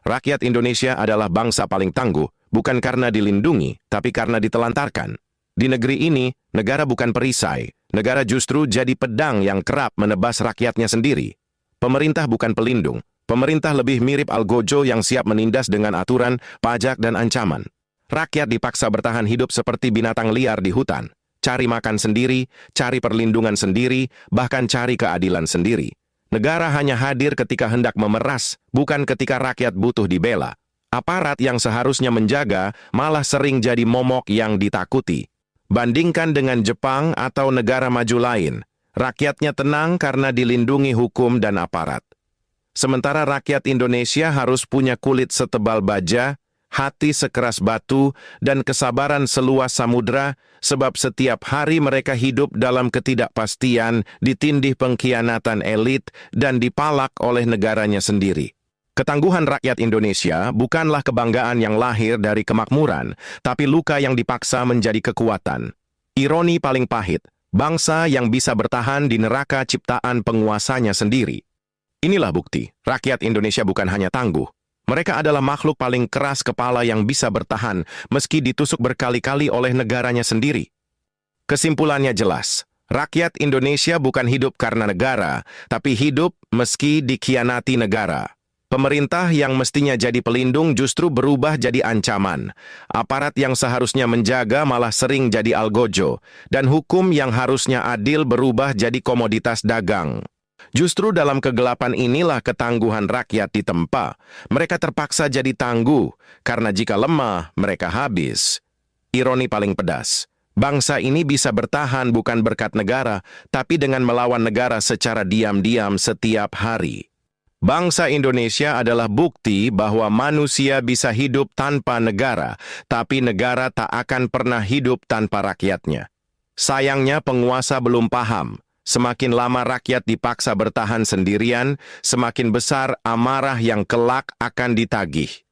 Rakyat Indonesia adalah bangsa paling tangguh, bukan karena dilindungi, tapi karena ditelantarkan. Di negeri ini, negara bukan perisai, negara justru jadi pedang yang kerap menebas rakyatnya sendiri. Pemerintah bukan pelindung, pemerintah lebih mirip algojo yang siap menindas dengan aturan, pajak, dan ancaman. Rakyat dipaksa bertahan hidup seperti binatang liar di hutan, cari makan sendiri, cari perlindungan sendiri, bahkan cari keadilan sendiri. Negara hanya hadir ketika hendak memeras, bukan ketika rakyat butuh dibela. Aparat yang seharusnya menjaga malah sering jadi momok yang ditakuti. Bandingkan dengan Jepang atau negara maju lain, rakyatnya tenang karena dilindungi hukum dan aparat. Sementara rakyat Indonesia harus punya kulit setebal baja, hati sekeras batu, dan kesabaran seluas samudra, sebab setiap hari mereka hidup dalam ketidakpastian, ditindih pengkhianatan elit, dan dipalak oleh negaranya sendiri. Ketangguhan rakyat Indonesia bukanlah kebanggaan yang lahir dari kemakmuran, tapi luka yang dipaksa menjadi kekuatan. Ironi paling pahit, bangsa yang bisa bertahan di neraka ciptaan penguasanya sendiri. Inilah bukti, rakyat Indonesia bukan hanya tangguh. Mereka adalah makhluk paling keras kepala yang bisa bertahan meski ditusuk berkali-kali oleh negaranya sendiri. Kesimpulannya jelas, rakyat Indonesia bukan hidup karena negara, tapi hidup meski dikhianati negara. Pemerintah yang mestinya jadi pelindung justru berubah jadi ancaman. Aparat yang seharusnya menjaga malah sering jadi algojo, dan hukum yang harusnya adil berubah jadi komoditas dagang. Justru dalam kegelapan inilah ketangguhan rakyat ditempa. Mereka terpaksa jadi tangguh, karena jika lemah, mereka habis. Ironi paling pedas, bangsa ini bisa bertahan bukan berkat negara, tapi dengan melawan negara secara diam-diam setiap hari. Bangsa Indonesia adalah bukti bahwa manusia bisa hidup tanpa negara, tapi negara tak akan pernah hidup tanpa rakyatnya. Sayangnya penguasa belum paham. Semakin lama rakyat dipaksa bertahan sendirian, semakin besar amarah yang kelak akan ditagih.